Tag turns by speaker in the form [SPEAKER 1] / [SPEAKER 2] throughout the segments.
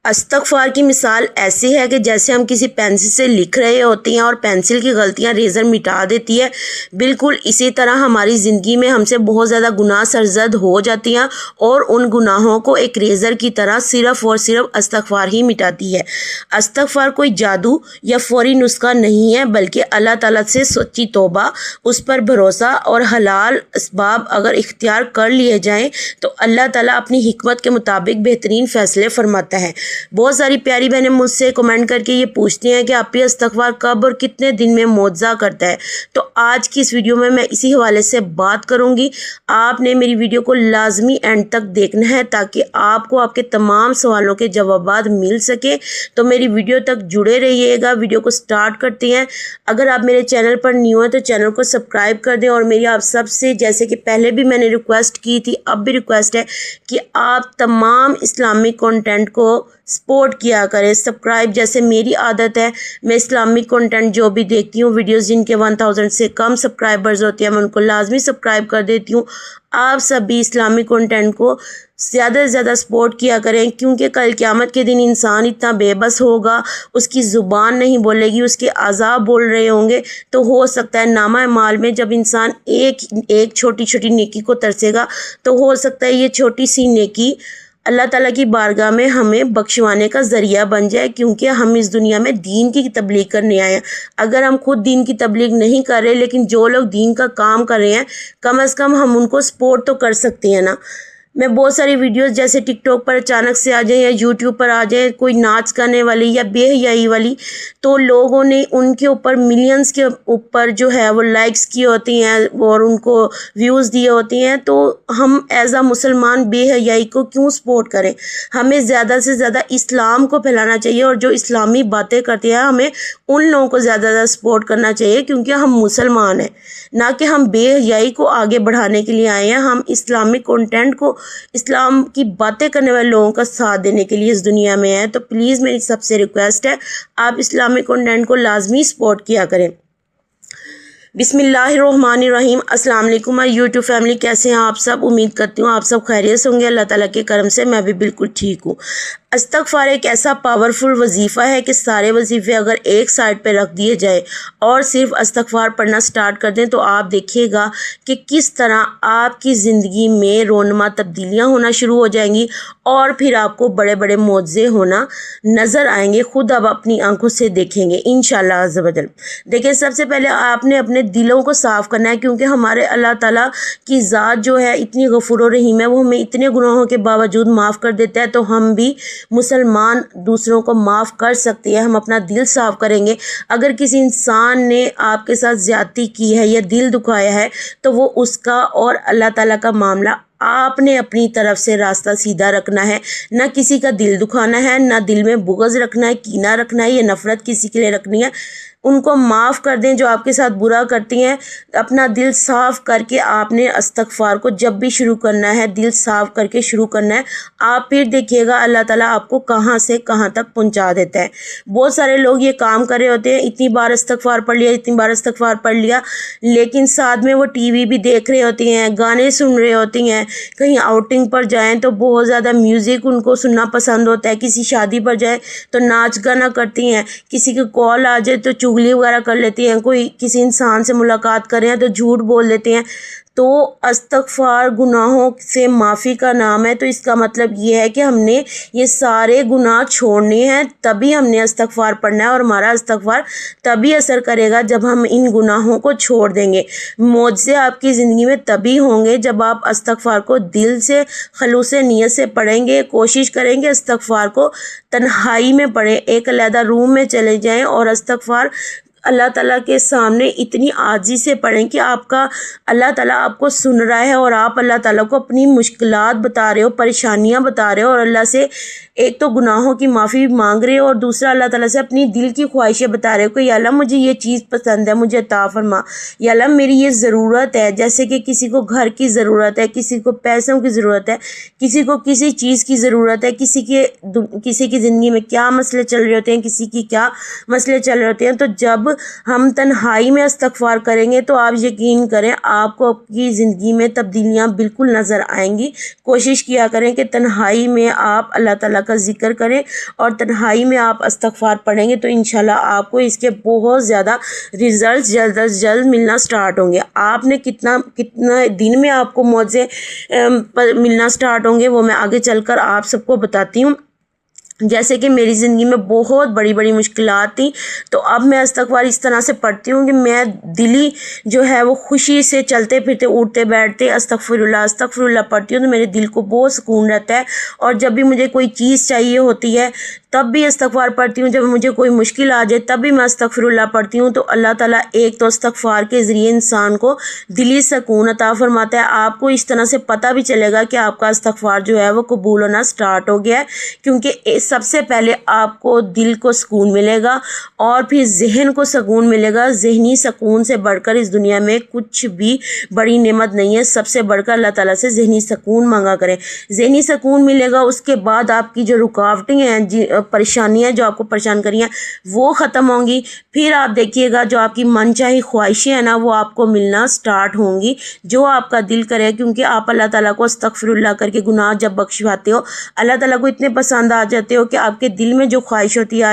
[SPEAKER 1] استغفار کی مثال ایسی ہے کہ جیسے ہم کسی پینسل سے لکھ رہے ہوتے ہیں اور پینسل کی غلطیاں ریزر مٹا دیتی ہے، بالکل اسی طرح ہماری زندگی میں ہم سے بہت زیادہ گناہ سرزد ہو جاتی ہیں اور ان گناہوں کو ایک ریزر کی طرح صرف اور صرف استغفار ہی مٹاتی ہے۔ استغفار کوئی جادو یا فوری نسخہ نہیں ہے، بلکہ اللہ تعالیٰ سے سچی توبہ، اس پر بھروسہ اور حلال اسباب اگر اختیار کر لیے جائیں تو اللہ تعالیٰ اپنی حکمت کے مطابق بہترین فیصلے فرماتا ہے۔ بہت ساری پیاری بہنیں مجھ سے کمنٹ کر کے یہ پوچھتی ہیں کہ آپ یہ استغفار کب اور کتنے دن میں معجزہ کرتا ہے، تو آج کی اس ویڈیو میں اسی حوالے سے بات کروں گی۔ آپ نے میری ویڈیو کو لازمی اینڈ تک دیکھنا ہے تاکہ آپ کو آپ کے تمام سوالوں کے جوابات مل سکے، تو میری ویڈیو تک جڑے رہیے گا۔ ویڈیو کو سٹارٹ کرتے ہیں۔ اگر آپ میرے چینل پر نیو ہیں تو چینل کو سبسکرائب کر دیں، اور میری آپ سب سے، جیسے کہ پہلے بھی میں نے ریکویسٹ کی تھی، اب بھی ریکویسٹ ہے کہ آپ تمام اسلامک کنٹینٹ کو سپورٹ کیا کریں۔ سبسکرائب جیسے میری عادت ہے، میں اسلامک کنٹینٹ جو بھی دیکھتی ہوں، ویڈیوز جن کے 1000 سے کم سبسکرائبرز ہوتے ہیں، میں ان کو لازمی سبسکرائب کر دیتی ہوں۔ آپ سب بھی اسلامک کنٹینٹ کو زیادہ سے زیادہ سپورٹ کیا کریں، کیونکہ کل قیامت کے دن انسان اتنا بے بس ہوگا، اس کی زبان نہیں بولے گی، اس کے اعضاء بول رہے ہوں گے، تو ہو سکتا ہے نامہ اعمال میں جب انسان ایک چھوٹی چھوٹی نیکی کو ترسے گا، تو ہو سکتا ہے یہ چھوٹی سی نیکی اللہ تعالیٰ کی بارگاہ میں ہمیں بخشوانے کا ذریعہ بن جائے، کیونکہ ہم اس دنیا میں دین کی تبلیغ کرنے آئے ہیں۔ اگر ہم خود دین کی تبلیغ نہیں کر رہے، لیکن جو لوگ دین کا کام کر رہے ہیں، کم از کم ہم ان کو سپورٹ تو کر سکتے ہیں نا۔ میں بہت ساری ویڈیوز جیسے ٹک ٹاک پر اچانک سے آ جائیں یا یوٹیوب پر آ جائیں، کوئی ناچ گانے والی یا بے حیائی والی، تو لوگوں نے ان کے اوپر ملینز کے اوپر جو ہے وہ لائکس کی ہوتی ہیں اور ان کو ویوز دیے ہوتے ہیں، تو ہم ایز اے مسلمان بے حیائی کو کیوں سپورٹ کریں؟ ہمیں زیادہ سے زیادہ اسلام کو پھیلانا چاہیے، اور جو اسلامی باتیں کرتے ہیں ہمیں ان لوگوں کو زیادہ زیادہ سپورٹ کرنا چاہیے، کیونکہ ہم مسلمان ہیں، نہ کہ ہم بے حیائی کو آگے بڑھانے کے لیے آئے ہیں۔ ہم اسلامک کنٹینٹ کو، اسلام کی باتیں کرنے والے لوگوں کا ساتھ دینے کے لیے اس دنیا میں ہے، تو پلیز میری سب سے ریکویسٹ ہے آپ اسلامک کنٹینٹ کو لازمی سپورٹ کیا کریں۔ بسم اللہ الرحمن الرحیم۔ السلام علیکم یوٹیوب فیملی، کیسے ہیں آپ سب؟ امید کرتی ہوں آپ سب خیریت سے ہوں گے۔ اللہ تعالیٰ کے کرم سے میں بھی بالکل ٹھیک ہوں۔ استغفار ایک ایسا پاورفل وظیفہ ہے کہ سارے وظیفے اگر ایک سائڈ پہ رکھ دیے جائے اور صرف استغفار پڑھنا سٹارٹ کر دیں تو آپ دیکھیے گا کہ کس طرح آپ کی زندگی میں رونما تبدیلیاں ہونا شروع ہو جائیں گی، اور پھر آپ کو بڑے بڑے معجزے ہونا نظر آئیں گے، خود آپ اپنی آنکھوں سے دیکھیں گے انشاءاللہ عز و جل۔ دیکھیں، سب سے پہلے آپ نے اپنے دلوں کو صاف کرنا ہے، کیونکہ ہمارے اللہ تعالیٰ کی ذات جو ہے اتنی غفور و رحیم ہے، وہ ہمیں اتنے گناہوں کے باوجود معاف کر دیتا ہے، تو ہم بھی مسلمان دوسروں کو معاف کر سکتے ہیں۔ ہم اپنا دل صاف کریں گے۔ اگر کسی انسان نے آپ کے ساتھ زیادتی کی ہے یا دل دکھایا ہے، تو وہ اس کا اور اللہ تعالیٰ کا معاملہ آپ نے اپنی طرف سے راستہ سیدھا رکھنا ہے، نہ کسی کا دل دکھانا ہے، نہ دل میں بغض رکھنا ہے، کینہ رکھنا ہے، یا نفرت کسی کے لیے رکھنی ہے۔ ان کو معاف کر دیں جو آپ کے ساتھ برا کرتی ہیں۔ اپنا دل صاف کر کے آپ نے استغفار کو جب بھی شروع کرنا ہے، دل صاف کر کے شروع کرنا ہے۔ آپ پھر دیکھیے گا اللہ تعالیٰ آپ کو کہاں سے کہاں تک پہنچا دیتا ہے۔ بہت سارے لوگ یہ کام کر رہے ہوتے ہیں، اتنی بار استغفار پڑھ لیا، اتنی بار استغفار پڑھ لیا، لیکن ساتھ میں وہ ٹی وی بھی دیکھ رہے ہوتے ہیں، گانے سن رہے ہوتے ہیں، کہیں آؤٹنگ پر جائیں تو بہت زیادہ میوزک ان کو سننا پسند ہوتا ہے، کسی شادی پر جائیں تو ناچ گانا کرتی ہیں، کسی کی کال آ جائے تو چغلی وغیرہ کر لیتی ہیں، کوئی کسی انسان سے ملاقات کر رہے ہیں تو جھوٹ بول دیتے ہیں۔ تو استغفار گناہوں سے معافی کا نام ہے، تو اس کا مطلب یہ ہے کہ ہم نے یہ سارے گناہ چھوڑنے ہیں، تبھی ہم نے استغفار پڑھنا ہے، اور ہمارا استغفار تبھی اثر کرے گا جب ہم ان گناہوں کو چھوڑ دیں گے۔ معجزے آپ کی زندگی میں تبھی ہوں گے جب آپ استغفار کو دل سے خلوص نیت سے پڑھیں گے۔ کوشش کریں گے استغفار کو تنہائی میں پڑھیں، ایک علیحدہ روم میں چلے جائیں اور استغفار اللہ تعالیٰ کے سامنے اتنی عاجزی سے پڑھیں کہ آپ کا اللہ تعالیٰ آپ کو سن رہا ہے، اور آپ اللہ تعالیٰ کو اپنی مشکلات بتا رہے ہو، پریشانیاں بتا رہے ہو، اور اللہ سے ایک تو گناہوں کی معافی مانگ رہے ہو، اور دوسرا اللہ تعالیٰ سے اپنی دل کی خواہشیں بتا رہے ہو کہ یا اللہ مجھے یہ چیز پسند ہے، مجھے عطا فرما، یا اللہ میری یہ ضرورت ہے۔ جیسے کہ کسی کو گھر کی ضرورت ہے، کسی کو پیسوں کی ضرورت ہے، کسی کو کسی چیز کی ضرورت ہے، کسی کی زندگی میں کیا مسئلے چل رہے ہوتے ہیں، کسی کی کیا مسئلے چل رہے ہوتے ہیں۔ تو جب ہم تنہائی میں استغفار کریں گے تو آپ یقین کریں آپ کو اپنی زندگی میں تبدیلیاں بالکل نظر آئیں گی۔ کوشش کیا کریں کہ تنہائی میں آپ اللہ تعالیٰ کا ذکر کریں اور تنہائی میں آپ استغفار پڑھیں گے تو انشاءاللہ آپ کو اس کے بہت زیادہ ریزلٹس جلد از جلد ملنا سٹارٹ ہوں گے۔ آپ نے کتنا دن میں آپ کو معجزے ملنا سٹارٹ ہوں گے وہ میں آگے چل کر آپ سب کو بتاتی ہوں۔ جیسے کہ میری زندگی میں بہت بڑی بڑی مشکلات تھیں، تو اب میں استغفار اس طرح سے پڑھتی ہوں کہ میں دلی جو ہے وہ خوشی سے چلتے پھرتے اٹھتے بیٹھتے استغفر اللہ پڑھتی ہوں تو میرے دل کو بہت سکون رہتا ہے۔ اور جب بھی مجھے کوئی چیز چاہیے ہوتی ہے تب بھی استغفار پڑھتی ہوں، جب مجھے کوئی مشکل آ جائے تب بھی میں استغفر اللہ پڑھتی ہوں۔ تو اللہ تعالیٰ ایک تو استغفار کے ذریعے انسان کو دلی سکون عطا فرماتا ہے۔ آپ کو اس طرح سے پتہ بھی چلے گا کہ آپ کا استغفار جو ہے وہ قبول ہونا سٹارٹ ہو گیا ہے، کیونکہ سب سے پہلے آپ کو دل کو سکون ملے گا اور پھر ذہن کو سکون ملے گا۔ ذہنی سکون سے بڑھ کر اس دنیا میں کچھ بھی بڑی نعمت نہیں ہے، سب سے بڑھ کر اللہ تعالیٰ سے ذہنی سکون مانگا کریں۔ ذہنی سکون ملے گا، اس کے بعد آپ کی جو رکاوٹیں ہیں، پریشانیاں جو آپ کو پریشان کری ہیں وہ ختم ہوں گی۔ پھر آپ دیکھیے گا جو آپ کی من چاہی خواہشیں ہیں نا وہ آپ کو ملنا سٹارٹ ہوں گی، جو آپ کا دل کرے، کیونکہ آپ اللہ تعالیٰ کو استغفر اللہ کر کے گناہ جب بخشواتے ہو اللہ تعالیٰ کو اتنے پسند آ جاتے ہو کہ آپ کے دل میں جو خواہش ہوتی ہے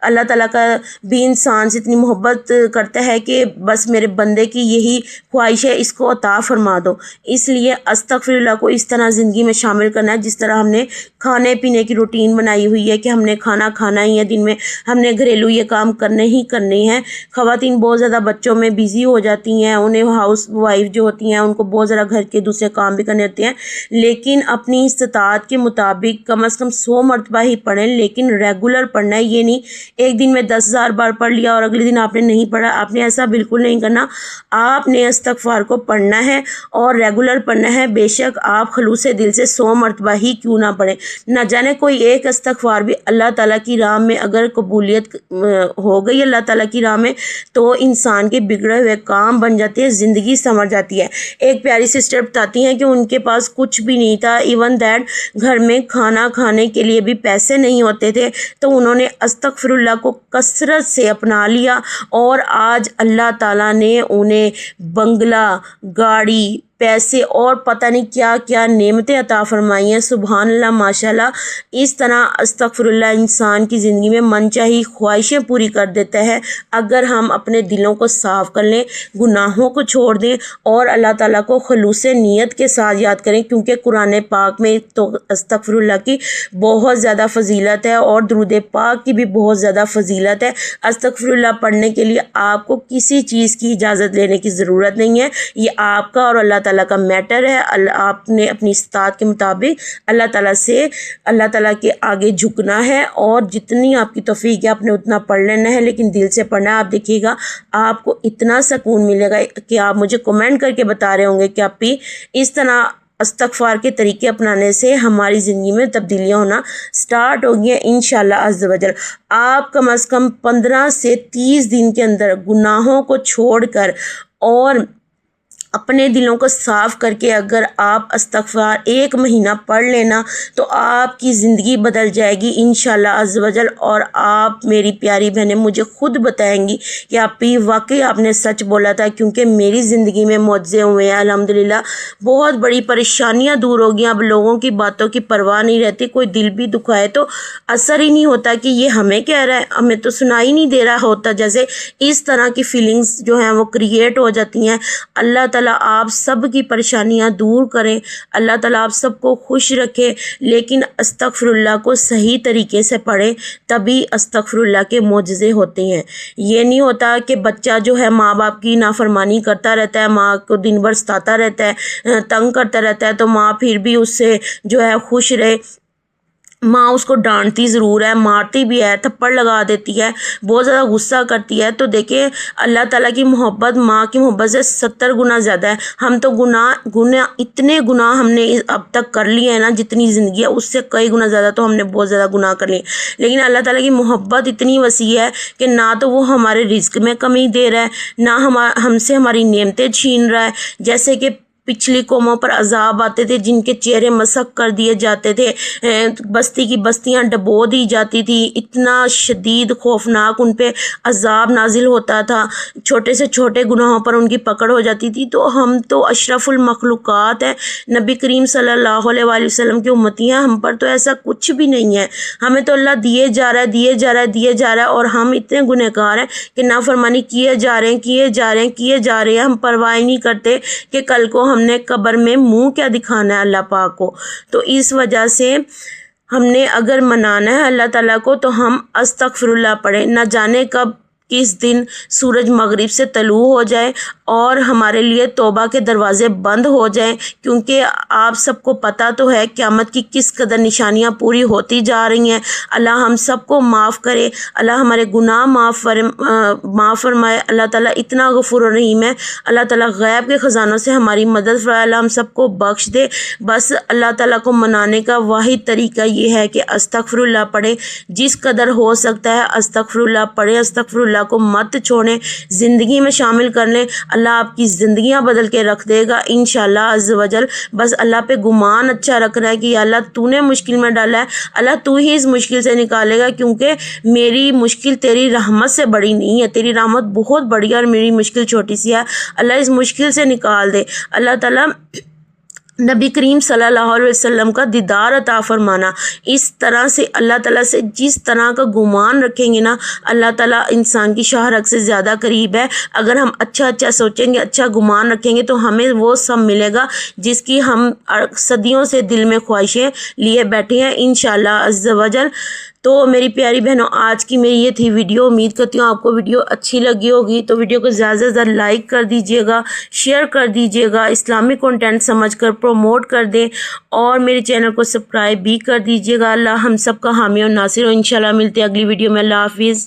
[SPEAKER 1] اللہ تعالیٰ کا بھی انسان سے اتنی محبت کرتا ہے کہ بس میرے بندے کی یہی خواہش ہے، اس کو عطا فرما دو۔ اس لیے استغفر اللہ کو اس طرح زندگی میں شامل کرنا ہے جس طرح ہم نے کھانے پینے کی روٹین بنائی ہوئی ہے کہ ہم نے کھانا کھانا ہی ہے، دن میں ہم نے گھریلو یہ کام کرنے ہیں۔ خواتین بہت زیادہ بچوں میں بیزی ہو جاتی ہیں، انہیں ہاؤس وائف جو ہوتی ہیں ان کو بہت زیادہ گھر کے دوسرے کام بھی کرنے ہوتے ہیں، لیکن اپنی استطاعت کے مطابق کم از کم 100 مرتبہ ہی پڑھیں، لیکن ریگولر پڑھنا ہے۔ یہ نہیں ایک دن میں 10,000 بار پڑھ لیا اور اگلے دن آپ نے نہیں پڑھا، آپ نے ایسا بالکل نہیں کرنا۔ آپ نے استغفار کو پڑھنا ہے اور ریگولر پڑھنا ہے، بے شک آپ خلوص دل سے 100 مرتبہ ہی کیوں نہ پڑھیں۔ نہ جانے کوئی ایک استغفار بھی اللہ تعالیٰ کی راہ میں اگر قبولیت ہو گئی اللہ تعالیٰ کی راہ میں تو انسان کے بگڑے ہوئے کام بن جاتے ہیں، زندگی سنور جاتی ہے۔ ایک پیاری سسٹر بتاتی ہیں کہ ان کے پاس کچھ بھی نہیں تھا، ایون دیٹ گھر میں کھانا کھانے کے لیے بھی پیسے نہیں ہوتے تھے، تو انہوں نے استغفر اللہ کو کثرت سے اپنا لیا اور آج اللہ تعالیٰ نے انہیں بنگلہ، گاڑی، پیسے اور پتہ نہیں کیا کیا نعمتیں عطا فرمائی ہیں۔ سبحان اللہ، ماشاءاللہ۔ اس طرح استغفر اللہ انسان کی زندگی میں من چاہی خواہشیں پوری کر دیتا ہے اگر ہم اپنے دلوں کو صاف کر لیں، گناہوں کو چھوڑ دیں اور اللہ تعالیٰ کو خلوص نیت کے ساتھ یاد کریں، کیونکہ قرآن پاک میں تو استغفر اللہ کی بہت زیادہ فضیلت ہے اور درود پاک کی بھی بہت زیادہ فضیلت ہے۔ استغفر اللہ پڑھنے کے لیے آپ کو کسی چیز کی اجازت لینے کی ضرورت نہیں ہے، یہ آپ کا اور اللہ تعالیٰ کا میٹر ہے۔ آپ نے اپنی استطاعت کے مطابق اللہ تعالیٰ کے آگے جھکنا ہے اور جتنی آپ کی توفیق ہے آپ نے اتنا پڑھ لینا ہے، لیکن دل سے پڑھنا ہے۔ آپ دیکھیے گا آپ کو اتنا سکون ملے گا کہ آپ مجھے کمنٹ کر کے بتا رہے ہوں گے کہ آپ بھی اس طرح استغفار کے طریقے اپنانے سے ہماری زندگی میں تبدیلیاں ہونا سٹارٹ ہو گئی ہیں انشاءاللہ عز و جل۔ آپ کم از کم 15 سے 30 دن کے اندر گناہوں کو چھوڑ کر اور اپنے دلوں کو صاف کر کے اگر آپ استغفار 1 مہینہ پڑھ لینا تو آپ کی زندگی بدل جائے گی انشاءاللہ عز و جل۔ اور آپ میری پیاری بہنیں مجھے خود بتائیں گی کہ آپ بھی واقعی آپ نے سچ بولا تھا، کیونکہ میری زندگی میں معجزے ہوئے ہیں الحمدللہ۔ بہت بڑی پریشانیاں دور ہو گئی، اب لوگوں کی باتوں کی پرواہ نہیں رہتی، کوئی دل بھی دکھائے تو اثر ہی نہیں ہوتا کہ یہ ہمیں کہہ رہا ہے، ہمیں تو سنائی نہیں دے رہا ہوتا، جیسے اس طرح کی فیلنگز جو ہیں وہ کریٹ ہو جاتی ہیں۔ اللہ تعالیٰ آپ سب کی پریشانیاں دور کریں، اللہ تعالیٰ آپ سب کو خوش رکھے، لیکن استغفر اللہ کو صحیح طریقے سے پڑھیں، تبھی استغفر اللہ کے معجزے ہوتے ہیں۔ یہ نہیں ہوتا کہ بچہ جو ہے ماں باپ کی نافرمانی کرتا رہتا ہے، ماں کو دن بھر ستاتا رہتا ہے، تنگ کرتا رہتا ہے، تو ماں پھر بھی اس سے جو ہے خوش رہے۔ ماں اس کو ڈانٹتی ضرور ہے، مارتی بھی ہے، تھپڑ لگا دیتی ہے، بہت زیادہ غصہ کرتی ہے، تو دیکھیں اللہ تعالیٰ کی محبت ماں کی محبت سے 70 گنا زیادہ ہے۔ ہم تو اتنے گناہ ہم نے اب تک کر لیے ہیں نا، جتنی زندگی ہے اس سے کئی گنا زیادہ تو ہم نے بہت زیادہ گناہ کر لیے، لیکن اللہ تعالیٰ کی محبت اتنی وسیع ہے کہ نہ تو وہ ہمارے رزق میں کمی دے رہا ہے، نہ ہم سے ہماری نعمتیں چھین رہا ہے۔ جیسے کہ پچھلی قوموں پر عذاب آتے تھے جن کے چہرے مسخ کر دیے جاتے تھے، بستی کی بستیاں ڈبو دی جاتی تھی، اتنا شدید خوفناک ان پہ عذاب نازل ہوتا تھا، چھوٹے سے چھوٹے گناہوں پر ان کی پکڑ ہو جاتی تھی۔ تو ہم تو اشرف المخلوقات ہیں، نبی کریم صلی اللہ علیہ وآلہ وسلم کی امتی ہیں، ہم پر تو ایسا کچھ بھی نہیں ہے، ہمیں تو اللہ دیے جا رہا ہے اور ہم اتنے گنہگار ہیں کہ نافرمانی کیے جا رہے ہیں، ہم پرواہ نہیں کرتے کہ کل کو ہم نے قبر میں منہ کیا دکھانا ہے اللہ پاک کو۔ تو اس وجہ سے ہم نے اگر منانا ہے اللہ تعالیٰ کو تو ہم استغفر اللہ پڑھیں، نہ جانے کب کس دن سورج مغرب سے طلوع ہو جائے اور ہمارے لیے توبہ کے دروازے بند ہو جائیں، کیونکہ آپ سب کو پتہ تو ہے قیامت کی کس قدر نشانیاں پوری ہوتی جا رہی ہیں۔ اللہ ہم سب کو معاف کرے، اللہ ہمارے گناہ معاف فرمائے، اللہ تعالیٰ اتنا غفور و رحیم ہے، اللہ تعالیٰ غیب کے خزانوں سے ہماری مدد فرمائے، اللہ ہم سب کو بخش دے۔ بس اللہ تعالیٰ کو منانے کا واحد طریقہ یہ ہے کہ استغفر اللہ پڑھیں، جس قدر ہو سکتا ہے استغفر اللہ پڑھیں، استغفر اللہ کو مت چھوڑیں، زندگی میں شامل کر لیں، اللہ آپ کی زندگیاں بدل کے رکھ دے گا انشاءاللہ عز و جل۔ بس اللہ پہ گمان اچھا رکھنا ہے کہ یا اللہ تو نے مشکل میں ڈالا ہے، اللہ تو ہی اس مشکل سے نکالے گا، کیونکہ میری مشکل تیری رحمت سے بڑی نہیں ہے، تیری رحمت بہت بڑی ہے اور میری مشکل چھوٹی سی ہے، اللہ اس مشکل سے نکال دے۔ اللہ تعالیٰ نبی کریم صلی اللہ علیہ وسلم کا دیدار عطا فرمانا، اس طرح سے اللہ تعالیٰ سے جس طرح کا گمان رکھیں گے نا، اللہ تعالیٰ انسان کی شاہرگ سے زیادہ قریب ہے۔ اگر ہم اچھا سوچیں گے، اچھا گمان رکھیں گے تو ہمیں وہ سب ملے گا جس کی ہم صدیوں سے دل میں خواہشیں لیے بیٹھے ہیں انشاءاللہ عز و جل۔ تو میری پیاری بہنوں، آج کی میری یہ تھی ویڈیو، امید کرتی ہوں آپ کو ویڈیو اچھی لگی ہوگی، تو ویڈیو کو زیادہ سے زیادہ لائک کر دیجئے گا، شیئر کر دیجئے گا، اسلامی کنٹینٹ سمجھ کر پروموٹ کر دیں، اور میرے چینل کو سبسکرائب بھی کر دیجئے گا۔ اللہ ہم سب کا حامی اور ناصر ہو، انشاءاللہ ملتے ہیں اگلی ویڈیو میں، اللہ حافظ۔